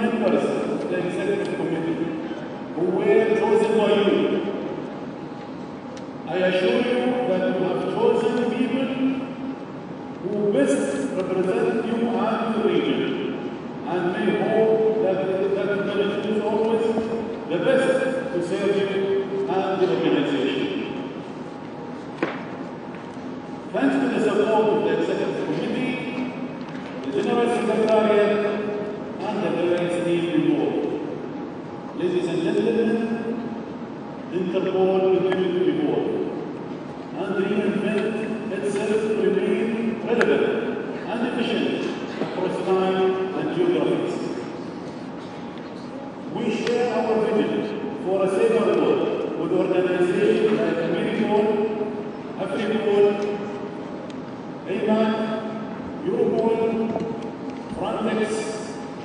members of the Executive Committee who were chosen by you, I assure you that you have chosen people who best represent you and the region, and may hope that the is always the best to serve you and the organization. Thanks to the support of the Executive Committee, the General Secretariat, and the various teams involved, ladies and gentlemen, Interpol continues to evolve and reinvent itself to remain relevant and efficient across time and geographies. We share our vision for a safer world with organizations like Interpol, Afripol, AMAC, Europol, Frontex,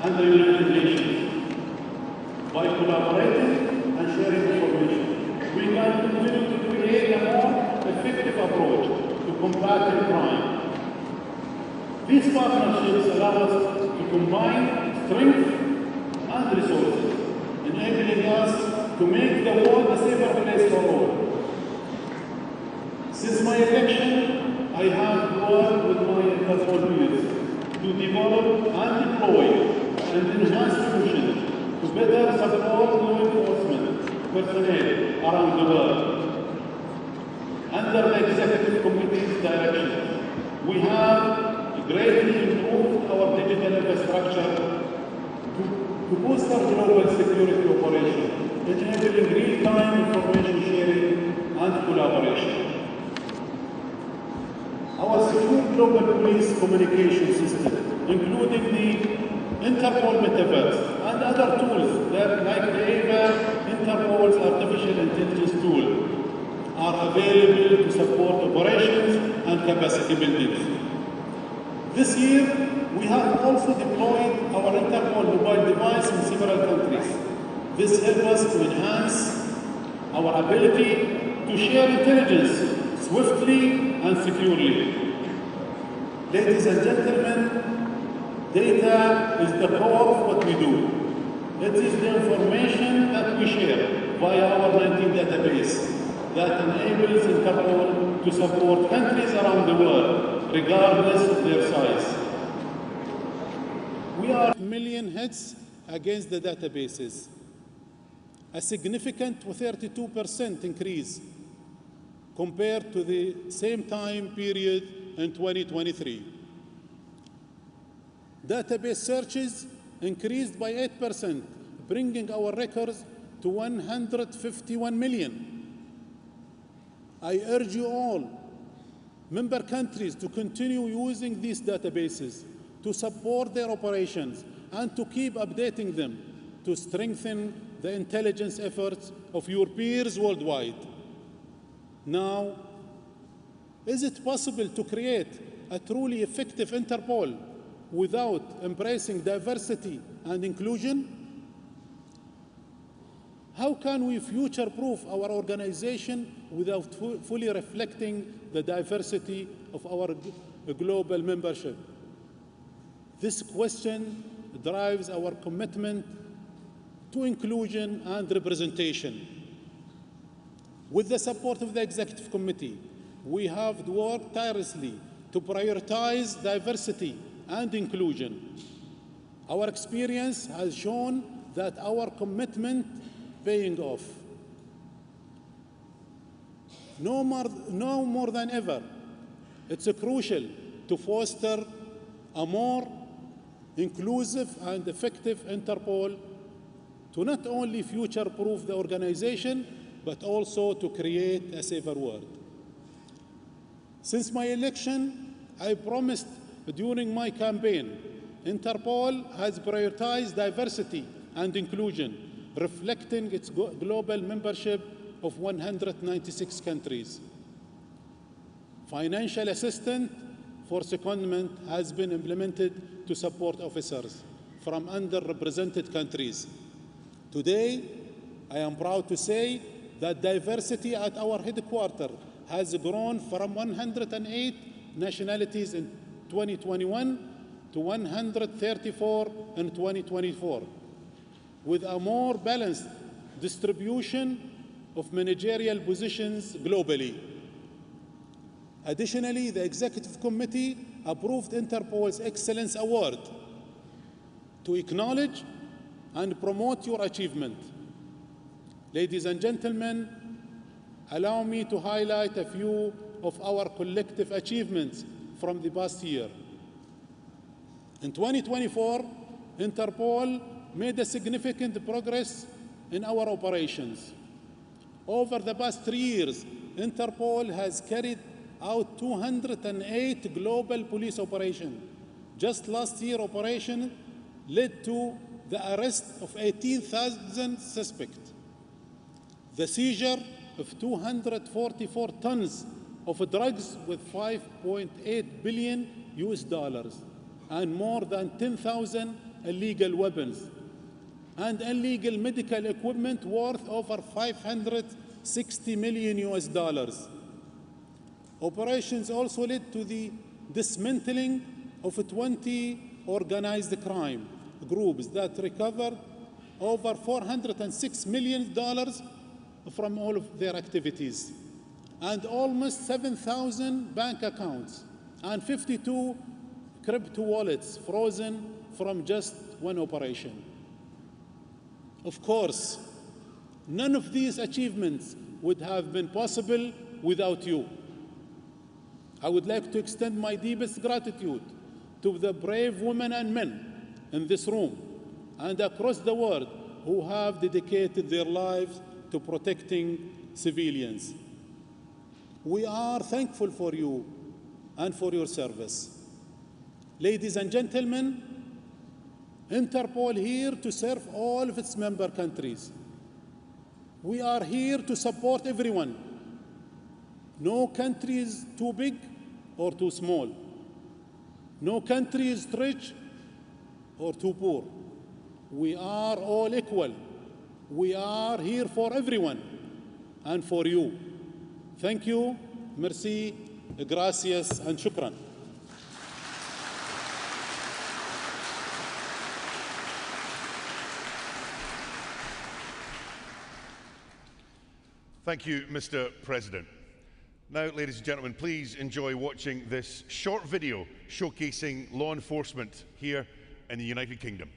and the United Nations. By collaborating and sharing information, we can continue to create a more effective approach to combating crime. These partnerships allow us to combine strength and resources, enabling us to make the world a safer place for all. Since my election, I have worked with my Interpol peers to develop and deploy and enhance solutions to better support law enforcement personnel around the world. Under the Executive Committee's direction, we have greatly improved our digital infrastructure to boost our global security operations, enabling real-time information sharing and collaboration. Our secure global police communication system, including the Interpol Metaverse and other tools that, like the AVA, Interpol's artificial intelligence tool, are available to support operations and capacity building. This year, we have also deployed our Interpol mobile device in several countries. This helps us to enhance our ability to share intelligence swiftly and securely. Ladies and gentlemen, data is the core of what we do. It is the information that we share via our 19 database that enables Interpol to support countries around the world, regardless of their size. We are million hits against the databases, a significant 32% increase compared to the same time period in 2023. Database searches increased by 8%, bringing our records to 151 million. I urge you all, member countries, to continue using these databases to support their operations and to keep updating them to strengthen the intelligence efforts of your peers worldwide. Now, is it possible to create a truly effective Interpol without embracing diversity and inclusion? How can we future-proof our organization without fully reflecting the diversity of our global membership? This question drives our commitment to inclusion and representation. With the support of the Executive Committee, we have worked tirelessly to prioritize diversity and inclusion. Our experience has shown that our commitment paying off. No more than ever, it's crucial to foster a more inclusive and effective Interpol to not only future-proof the organization, but also to create a safer world. Since my election, I promised during my campaign, Interpol has prioritized diversity and inclusion, reflecting its global membership of 196 countries. Financial assistance for secondment has been implemented to support officers from underrepresented countries. Today, I am proud to say that diversity at our headquarters has grown from 108 nationalities in 2021 to 134 in 2024, with a more balanced distribution of managerial positions globally. Additionally, the Executive Committee approved Interpol's Excellence Award to acknowledge and promote your achievement. Ladies and gentlemen, allow me to highlight a few of our collective achievements from the past year. In 2024, Interpol made a significant progress in our operations. Over the past 3 years, Interpol has carried out 208 global police operations. Just last year, operation led to the arrest of 18,000 suspects, the seizure of 244 tons of drugs with $5.8 billion and more than 10,000 illegal weapons, and illegal medical equipment worth over $560 million. Operations also led to the dismantling of 20 organized crime groups that recovered over $406 million from all of their activities, and almost 7,000 bank accounts and 52 crypto wallets frozen from just one operation. Of course, none of these achievements would have been possible without you. I would like to extend my deepest gratitude to the brave women and men in this room and across the world who have dedicated their lives to protecting civilians. We are thankful for you and for your service. Ladies and gentlemen, Interpol here to serve all of its member countries. We are here to support everyone. No country is too big or too small. No country is rich or too poor. We are all equal. We are here for everyone and for you. Thank you, merci, gracias, and shukran. Thank you, Mr. President. Now, ladies and gentlemen, please enjoy watching this short video showcasing law enforcement here in the United Kingdom.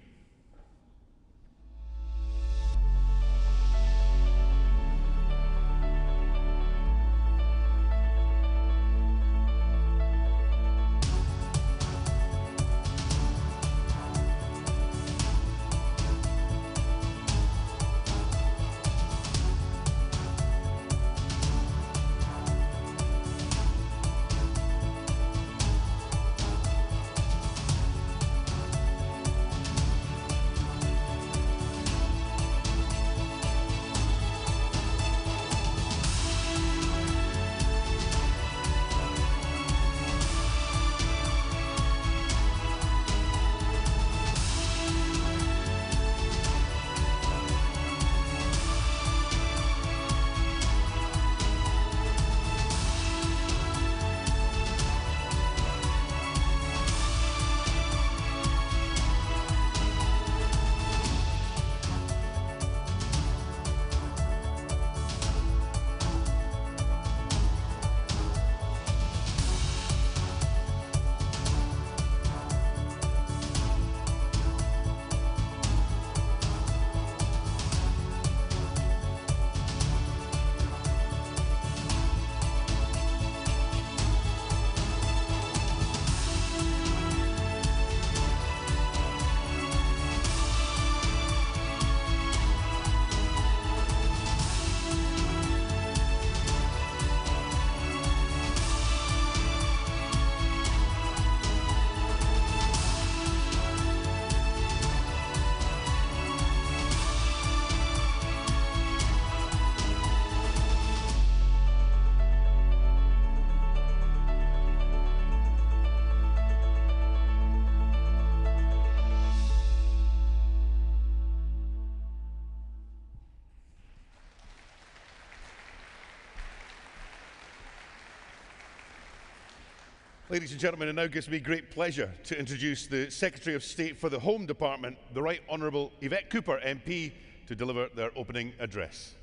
Ladies and gentlemen, it now gives me great pleasure to introduce the Secretary of State for the Home Department, the Right Honourable Yvette Cooper MP, to deliver their opening address.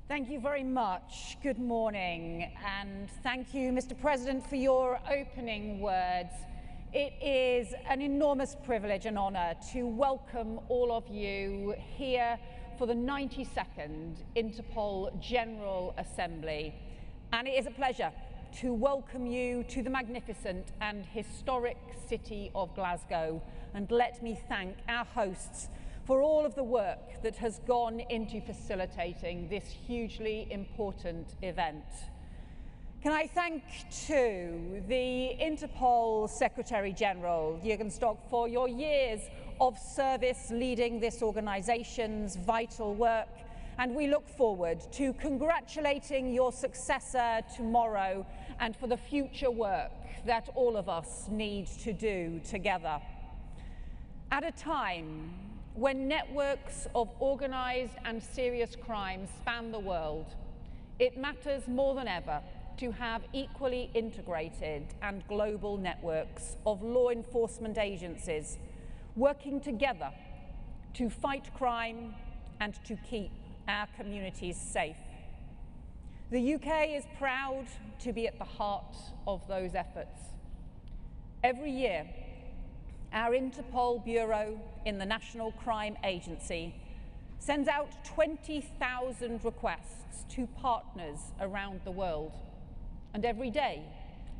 Thank you very much. Good morning, and thank you, Mr. President, for your opening words. It is an enormous privilege and honour to welcome all of you here for the 92nd Interpol General Assembly. And it is a pleasure to welcome you to the magnificent and historic city of Glasgow. And let me thank our hosts for all of the work that has gone into facilitating this hugely important event. Can I thank, too, the Interpol Secretary-General, Jürgen Stock, for your years of service leading this organisation's vital work, and we look forward to congratulating your successor tomorrow and for the future work that all of us need to do together. At a time when networks of organised and serious crime span the world, it matters more than ever to have equally integrated and global networks of law enforcement agencies working together to fight crime and to keep our communities safe. The UK is proud to be at the heart of those efforts. Every year, our Interpol Bureau in the National Crime Agency sends out 20,000 requests to partners around the world. And every day,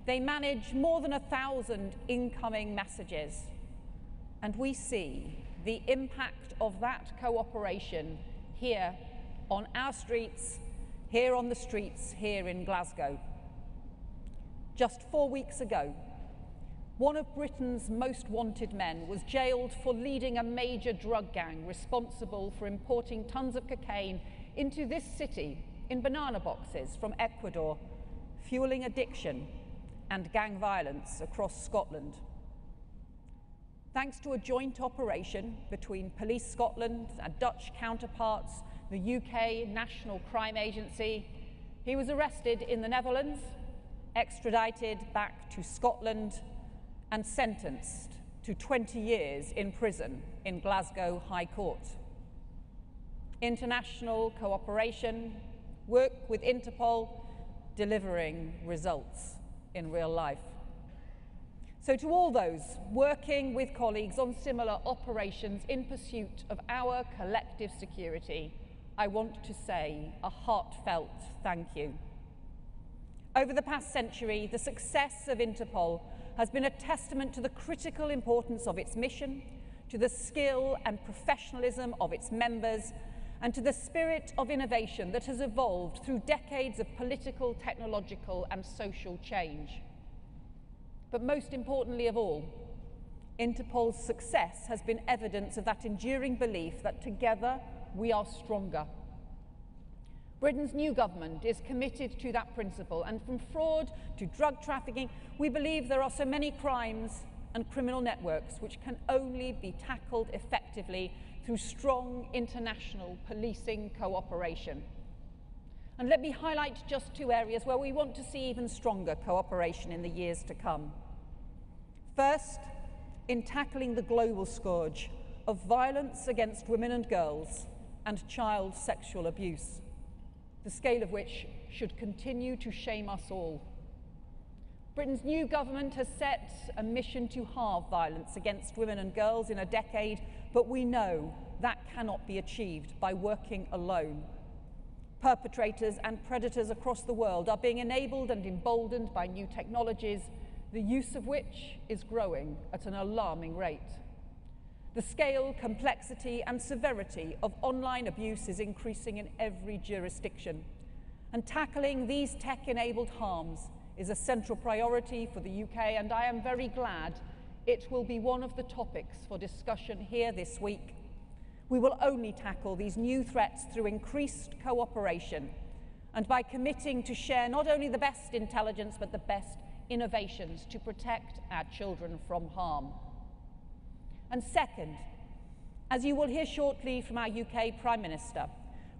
they manage more than 1,000 incoming messages. And we see the impact of that cooperation here on our streets, here on the streets here in Glasgow. Just 4 weeks ago, one of Britain's most wanted men was jailed for leading a major drug gang responsible for importing tons of cocaine into this city in banana boxes from Ecuador, fueling addiction and gang violence across Scotland. Thanks to a joint operation between Police Scotland and Dutch counterparts, the UK National Crime Agency, he was arrested in the Netherlands, extradited back to Scotland, and sentenced to 20 years in prison in Glasgow High Court. International cooperation, work with Interpol, delivering results in real life. So to all those working with colleagues on similar operations in pursuit of our collective security, I want to say a heartfelt thank you. Over the past century, the success of Interpol has been a testament to the critical importance of its mission, to the skill and professionalism of its members, and to the spirit of innovation that has evolved through decades of political, technological, and social change. But most importantly of all, Interpol's success has been evidence of that enduring belief that together we are stronger. Britain's new government is committed to that principle, and from fraud to drug trafficking, we believe there are so many crimes and criminal networks which can only be tackled effectively through strong international policing cooperation. And let me highlight just two areas where we want to see even stronger cooperation in the years to come. First, in tackling the global scourge of violence against women and girls and child sexual abuse, the scale of which should continue to shame us all. Britain's new government has set a mission to halve violence against women and girls in a decade, but we know that cannot be achieved by working alone. Perpetrators and predators across the world are being enabled and emboldened by new technologies, the use of which is growing at an alarming rate. The scale, complexity, and severity of online abuse is increasing in every jurisdiction, and tackling these tech-enabled harms is a central priority for the UK, and I am very glad it will be one of the topics for discussion here this week. We will only tackle these new threats through increased cooperation and by committing to share not only the best intelligence but the best innovations to protect our children from harm. And second, As you will hear shortly from our UK Prime Minister,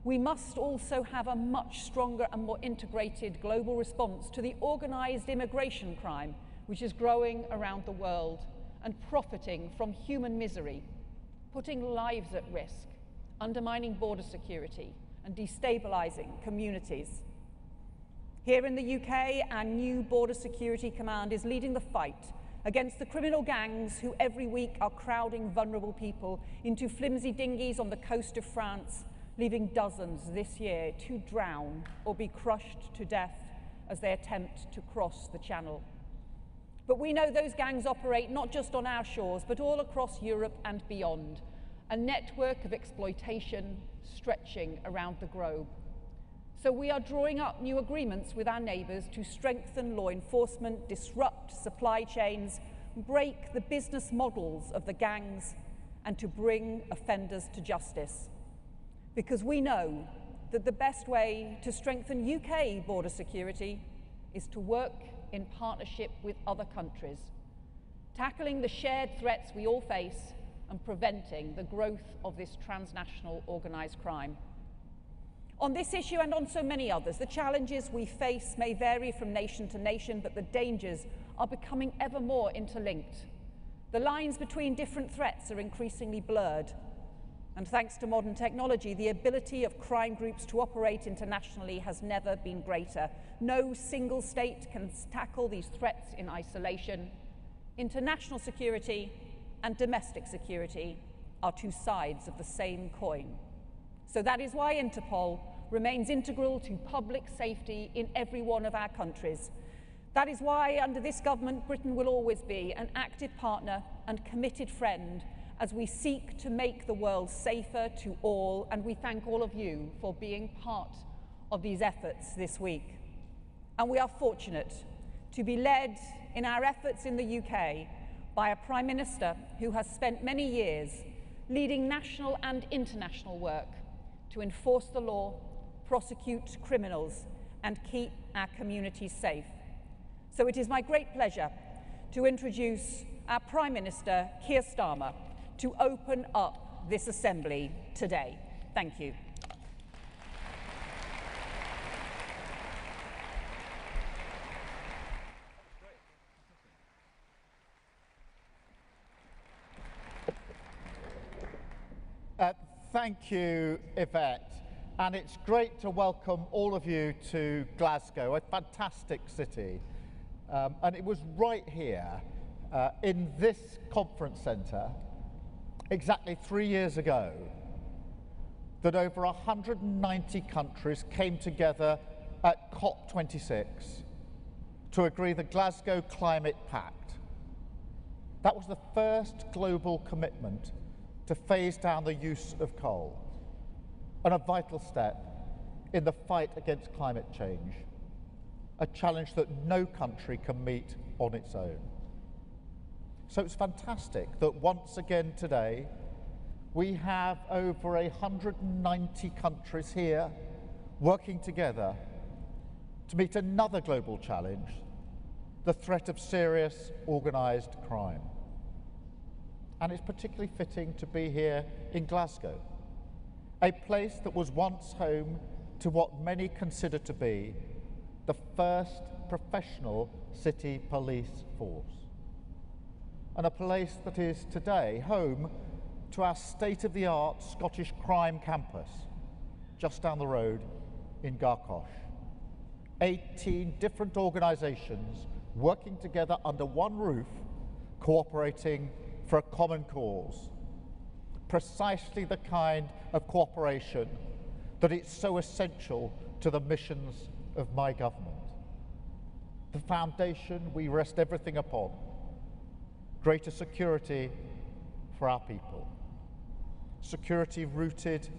we must also have a much stronger and more integrated global response to the organised immigration crime which is growing around the world and profiting from human misery, putting lives at risk, undermining border security and destabilising communities. Here in the UK, our new Border Security Command is leading the fight against the criminal gangs who every week are crowding vulnerable people into flimsy dinghies on the coast of France, leaving dozens this year to drown or be crushed to death as they attempt to cross the Channel. But we know those gangs operate not just on our shores, but all across Europe and beyond, a network of exploitation stretching around the globe. So we are drawing up new agreements with our neighbours to strengthen law enforcement, disrupt supply chains, break the business models of the gangs, and to bring offenders to justice. Because we know that the best way to strengthen UK border security is to work in partnership with other countries, tackling the shared threats we all face and preventing the growth of this transnational organised crime. On this issue and on so many others, the challenges we face may vary from nation to nation, but the dangers are becoming ever more interlinked. The lines between different threats are increasingly blurred. And thanks to modern technology, the ability of crime groups to operate internationally has never been greater. No single state can tackle these threats in isolation. International security and domestic security are two sides of the same coin. So that is why Interpol remains integral to public safety in every one of our countries. That is why, under this government, Britain will always be an active partner and committed friend as we seek to make the world safer to all, and we thank all of you for being part of these efforts this week. And we are fortunate to be led in our efforts in the UK by a Prime Minister who has spent many years leading national and international work to enforce the law, prosecute criminals, and keep our communities safe. So it is my great pleasure to introduce our Prime Minister, Keir Starmer, to open up this Assembly today. Thank you. Thank you, Yvette. And it's great to welcome all of you to Glasgow, a fantastic city. And it was right here in this conference centre exactly 3 years ago that over 190 countries came together at COP26 to agree the Glasgow Climate Pact. That was the first global commitment to phase down the use of coal, and a vital step in the fight against climate change, a challenge that no country can meet on its own. So it's fantastic that once again today we have over 190 countries here working together to meet another global challenge, the threat of serious organised crime. And it's particularly fitting to be here in Glasgow, a place that was once home to what many consider to be the first professional city police force, and a place that is today home to our state-of-the-art Scottish crime campus just down the road in Garcosh. 18 different organisations working together under one roof, cooperating for a common cause. Precisely the kind of cooperation that is so essential to the missions of my government. The foundation we rest everything upon: greater security for our people. Security rooted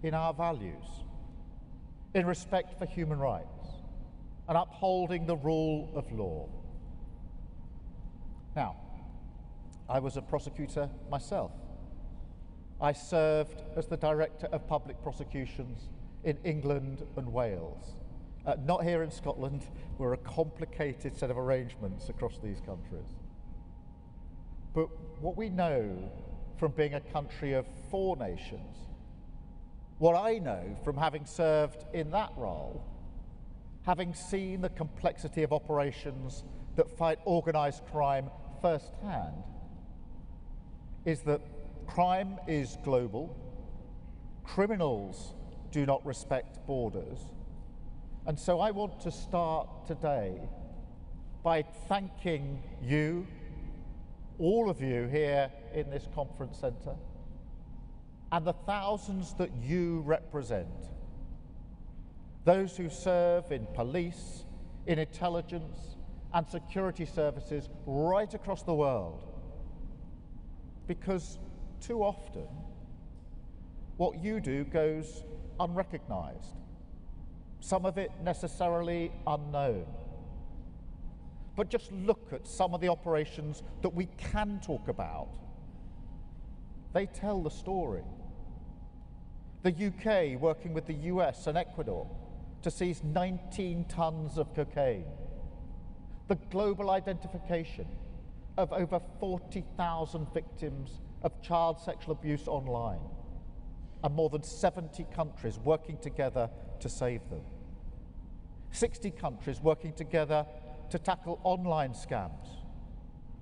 in our values, in respect for human rights, and upholding the rule of law. Now, I was a prosecutor myself. I served as the Director of Public Prosecutions in England and Wales. Not here in Scotland. We're a complicated set of arrangements across these countries. But what we know from being a country of 4 nations. What I know from having served in that role, having seen the complexity of operations that fight organised crime firsthand, is that crime is global, criminals do not respect borders, and so I want to start today by thanking you, all of you here in this conference centre, and the thousands that you represent, those who serve in police, in intelligence and security services right across the world. Because too often, what you do goes unrecognised, some of it necessarily unknown. But just look at some of the operations that we can talk about. They tell the story. The UK working with the US and Ecuador to seize 19 tons of cocaine. The global identification of over 40,000 victims of child sexual abuse online, and more than 70 countries working together to save them. 60 countries working together to tackle online scams,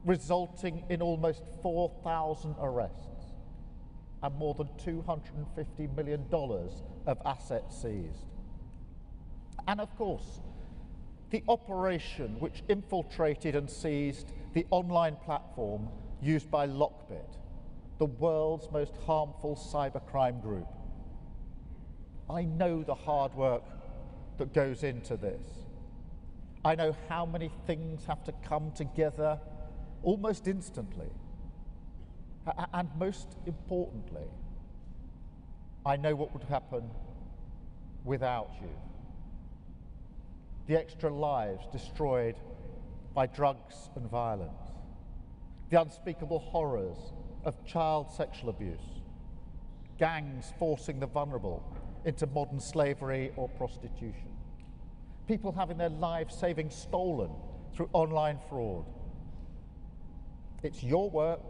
resulting in almost 4,000 arrests and more than $250 million of assets seized. And of course, the operation which infiltrated and seized the online platform used by Lockbit, the world's most harmful cybercrime group. I know the hard work that goes into this. I know how many things have to come together almost instantly. And most importantly, I know what would happen without you. The extra lives destroyed by drugs and violence, the unspeakable horrors of child sexual abuse, gangs forcing the vulnerable into modern slavery or prostitution, people having their lives savings stolen through online fraud. It's your work,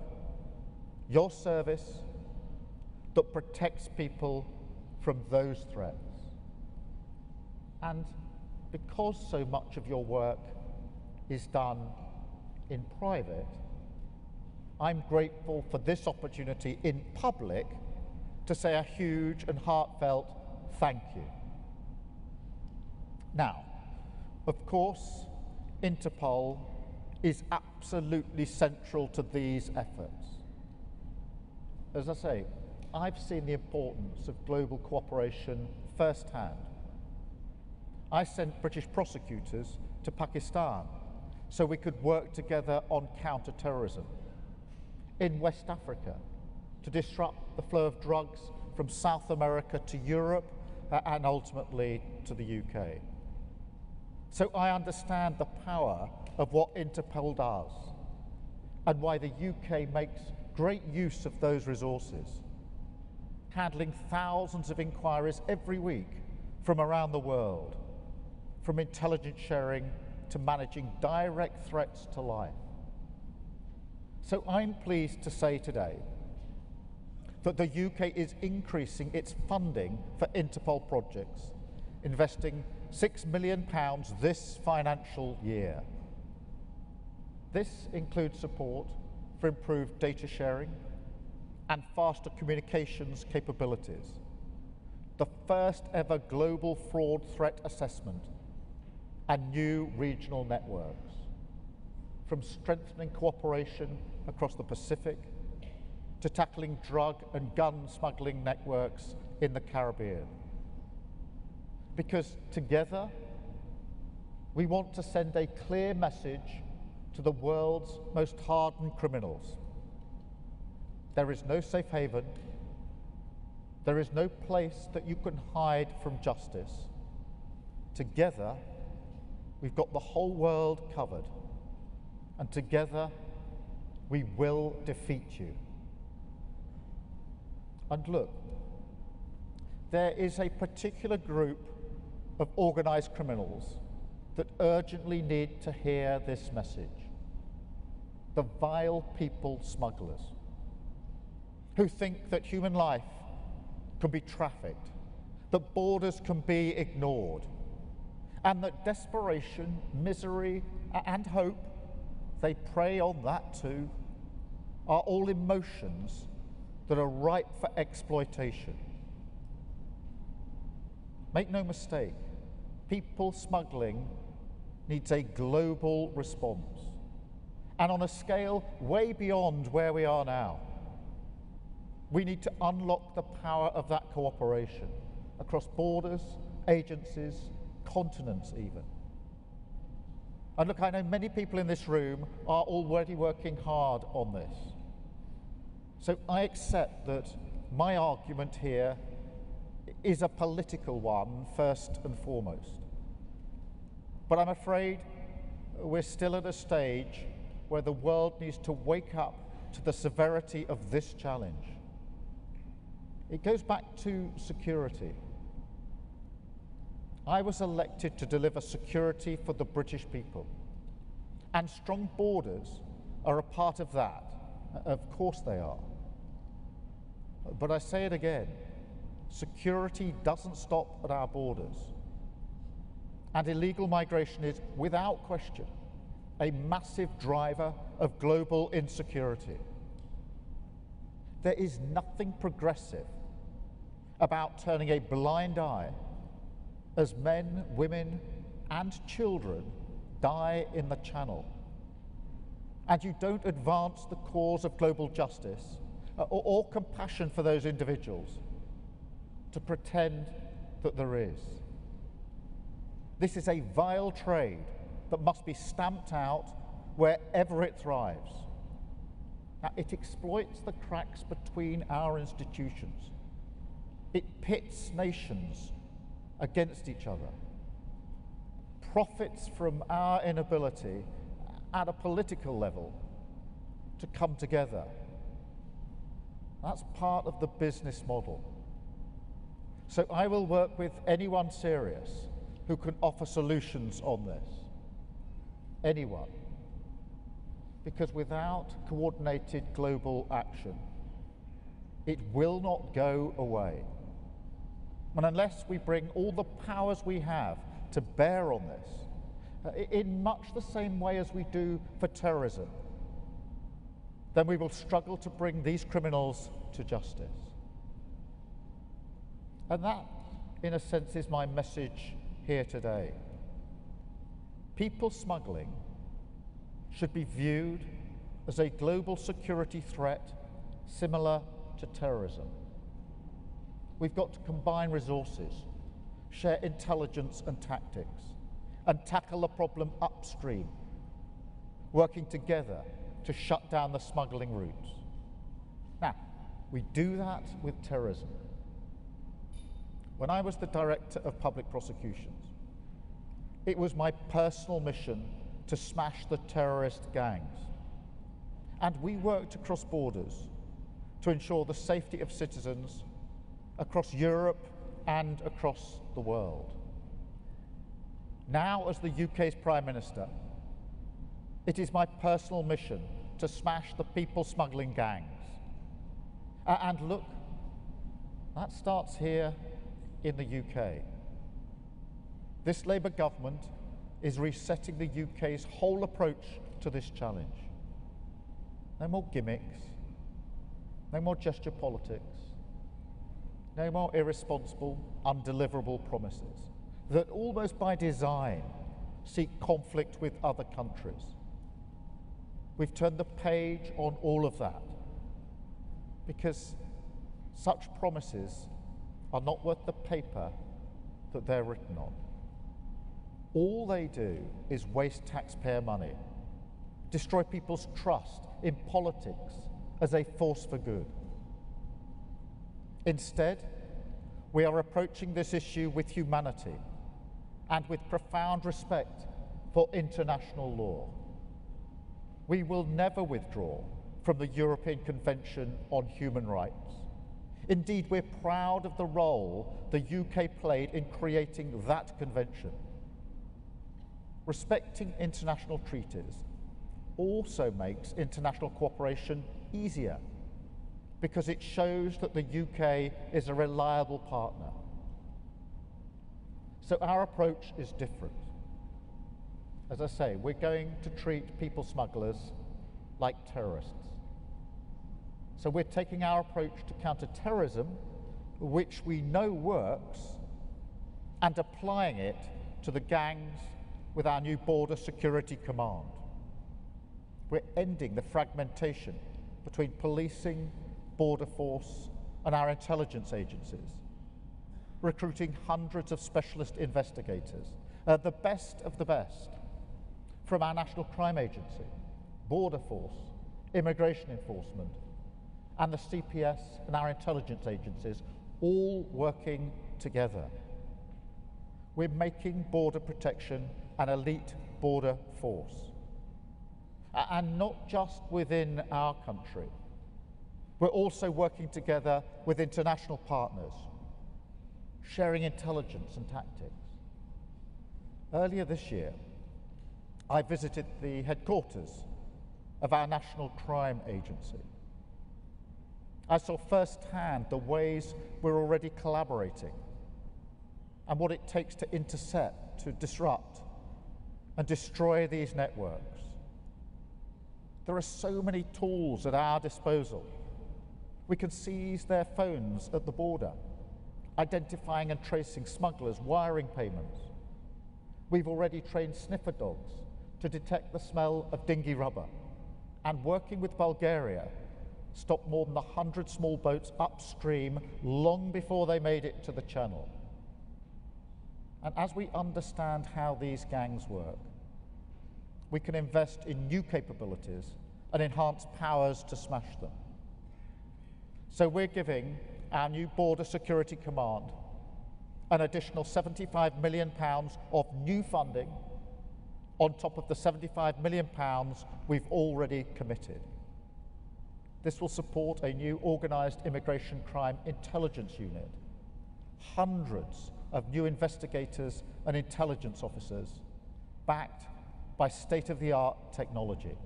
your service, that protects people from those threats. And because so much of your work is done in private, I'm grateful for this opportunity in public to say a huge and heartfelt thank you. Now, of course, Interpol is absolutely central to these efforts. As I say, I've seen the importance of global cooperation firsthand. I sent British prosecutors to Pakistan so we could work together on counter-terrorism. In West Africa, to disrupt the flow of drugs from South America to Europe and ultimately to the UK. So I understand the power of what Interpol does and why the UK makes great use of those resources, handling thousands of inquiries every week from around the world, from intelligence sharing to managing direct threats to life. So I'm pleased to say today that the UK is increasing its funding for Interpol projects, investing £6 million this financial year. This includes support for improved data sharing and faster communications capabilities, the first ever global fraud threat assessment, and new regional networks, from strengthening cooperation across the Pacific to tackling drug and gun smuggling networks in the Caribbean. Because together, we want to send a clear message to the world's most hardened criminals. There is no safe haven. There is no place that you can hide from justice. Together, we've got the whole world covered. And together, we will defeat you. And look, there is a particular group of organised criminals that urgently need to hear this message: the vile people smugglers. who think that human life can be trafficked, that borders can be ignored, and that desperation, misery, and hope, they prey on that too, are all emotions that are ripe for exploitation. Make no mistake, people smuggling needs a global response, and on a scale way beyond where we are now. We need to unlock the power of that cooperation across borders, agencies, continents even. And look, I know many people in this room are already working hard on this. So I accept that my argument here is a political one, first and foremost. But I'm afraid we're still at a stage where the world needs to wake up to the severity of this challenge. It goes back to security. I was elected to deliver security for the British people, and strong borders are a part of that. Of course they are. But I say it again, security doesn't stop at our borders. And illegal migration is, without question, a massive driver of global insecurity. There is nothing progressive about turning a blind eye as men, women, and children die in the Channel. And you don't advance the cause of global justice or compassion for those individuals to pretend that there is. This is a vile trade that must be stamped out wherever it thrives. Now, it exploits the cracks between our institutions. It pits nations against each other, profits from our inability at a political level to come together. That's part of the business model. So I will work with anyone serious who can offer solutions on this. Anyone. Because without coordinated global action, it will not go away. And unless we bring all the powers we have to bear on this, in much the same way as we do for terrorism, then we will struggle to bring these criminals to justice. And that, in a sense, is my message here today. People smuggling should be viewed as a global security threat similar to terrorism. We've got to combine resources, share intelligence and tactics, and tackle the problem upstream, working together to shut down the smuggling routes. Now, we do that with terrorism. When I was the Director of Public Prosecutions, it was my personal mission to smash the terrorist gangs. And we worked across borders to ensure the safety of citizens across Europe and across the world. Now, as the UK's Prime Minister, it is my personal mission to smash the people smuggling gangs. And look, that starts here in the UK. This Labour government is resetting the UK's whole approach to this challenge. No more gimmicks, no more gesture politics, no more irresponsible, undeliverable promises that almost by design seek conflict with other countries. We've turned the page on all of that because such promises are not worth the paper that they're written on. All they do is waste taxpayer money, destroy people's trust in politics as a force for good. Instead, we are approaching this issue with humanity and with profound respect for international law. We will never withdraw from the European Convention on Human Rights. Indeed, we're proud of the role the UK played in creating that convention. Respecting international treaties also makes international cooperation easier. because it shows that the UK is a reliable partner. So our approach is different. As I say, we're going to treat people smugglers like terrorists. So we're taking our approach to counter-terrorism, which we know works, and applying it to the gangs with our new Border Security Command. We're ending the fragmentation between policing, border force, and our intelligence agencies, recruiting hundreds of specialist investigators, the best of the best, from our National Crime Agency, Border Force, Immigration Enforcement, and the CPS and our intelligence agencies, all working together. We're making border protection an elite border force. And not just within our country. We're also working together with international partners, sharing intelligence and tactics. Earlier this year, I visited the headquarters of our National Crime Agency. I saw firsthand the ways we're already collaborating and what it takes to intercept, to disrupt, and destroy these networks. There are so many tools at our disposal. We can seize their phones at the border, identifying and tracing smugglers, wiring payments. We've already trained sniffer dogs to detect the smell of dinghy rubber, and working with Bulgaria, stopped more than 100 small boats upstream long before they made it to the channel. And as we understand how these gangs work, we can invest in new capabilities and enhance powers to smash them. So we're giving our new Border Security Command an additional £75 million of new funding on top of the £75 million we've already committed. This will support a new organised immigration crime intelligence unit, hundreds of new investigators and intelligence officers, backed by state-of-the-art technology.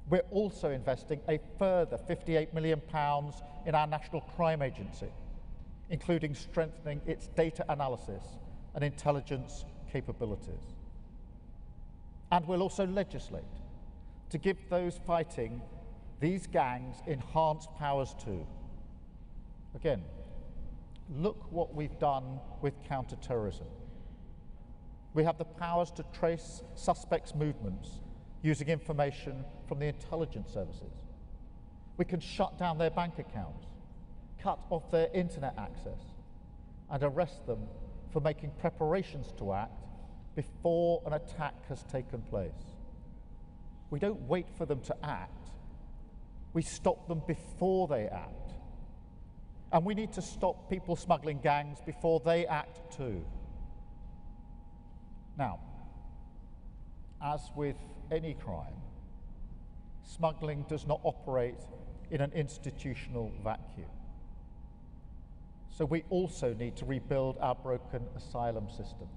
We're also investing a further £58 million in our National Crime Agency, including strengthening its data analysis and intelligence capabilities. And we'll also legislate to give those fighting these gangs enhanced powers too. Again, look what we've done with counter-terrorism. We have the powers to trace suspects' movements using information from the intelligence services. We can shut down their bank accounts, cut off their internet access, and arrest them for making preparations to act before an attack has taken place. We don't wait for them to act. We stop them before they act. And we need to stop people smuggling gangs before they act too. Now, as with any crime, smuggling does not operate in an institutional vacuum. So we also need to rebuild our broken asylum system,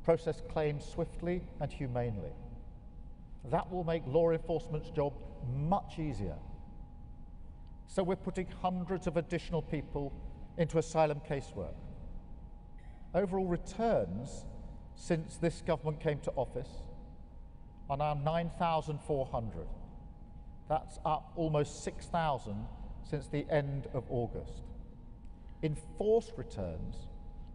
process claims swiftly and humanely. That will make law enforcement's job much easier. So we're putting hundreds of additional people into asylum casework. Overall returns since this government came to office are now 9,400. That's up almost 6,000 since the end of August. Enforced returns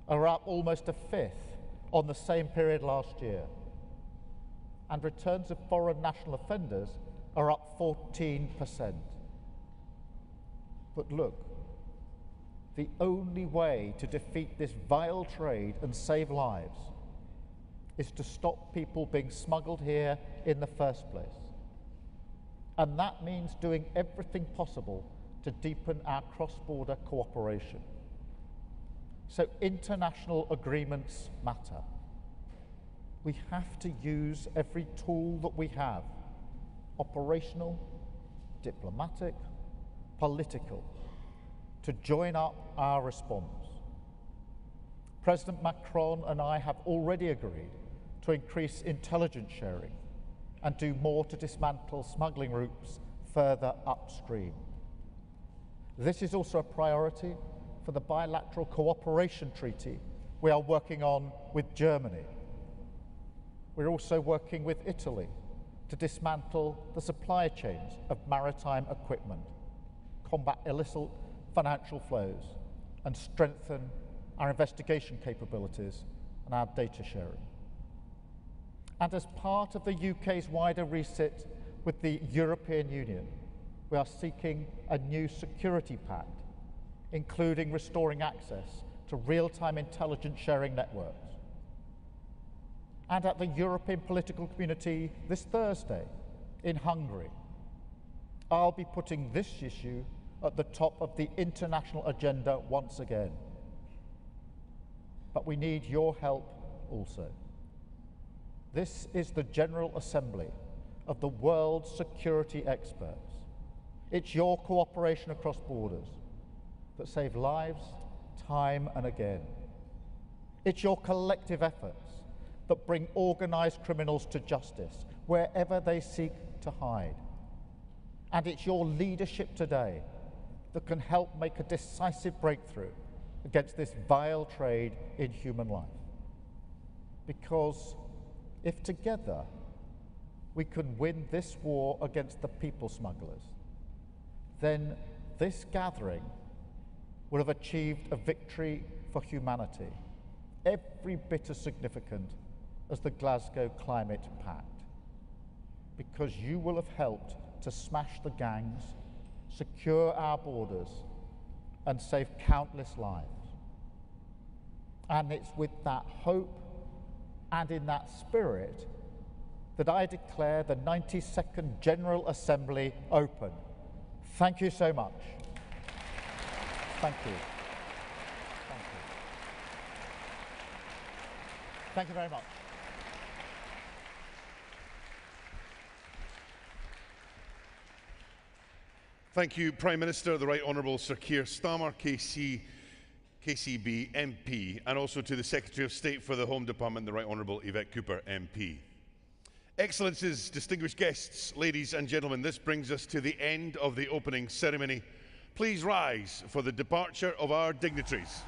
are up almost a fifth on the same period last year. And returns of foreign national offenders are up 14%. But look, the only way to defeat this vile trade and save lives is to stop people being smuggled here in the first place. And that means doing everything possible to deepen our cross-border cooperation. So international agreements matter. We have to use every tool that we have, operational, diplomatic, political, to join up our response. President Macron and I have already agreed to increase intelligence sharing and do more to dismantle smuggling routes further upstream. This is also a priority for the bilateral cooperation treaty we are working on with Germany. We're also working with Italy to dismantle the supply chains of maritime equipment, combat illicit financial flows, and strengthen our investigation capabilities and our data sharing. And as part of the UK's wider reset with the European Union, we are seeking a new security pact, including restoring access to real-time intelligence sharing networks. And at the European political community this Thursday in Hungary, I'll be putting this issue at the top of the international agenda once again. But we need your help also. This is the General Assembly of the world's security experts. It's your cooperation across borders that save lives time and again. It's your collective efforts that bring organised criminals to justice wherever they seek to hide. And it's your leadership today that can help make a decisive breakthrough against this vile trade in human life. Because if together we can win this war against the people smugglers, then this gathering will have achieved a victory for humanity, every bit as significant as the Glasgow Climate Pact. Because you will have helped to smash the gangs, secure our borders, and save countless lives. And it's with that hope and in that spirit that I declare the 92nd General Assembly open. Thank you so much. Thank you. Thank you. Thank you very much. Thank you, Prime Minister, the Right Honourable Sir Keir Starmer, KCB MP, and also to the Secretary of State for the Home Department, the Right Honourable Yvette Cooper MP. Excellencies, distinguished guests, ladies and gentlemen, this brings us to the end of the opening ceremony. Please rise for the departure of our dignitaries.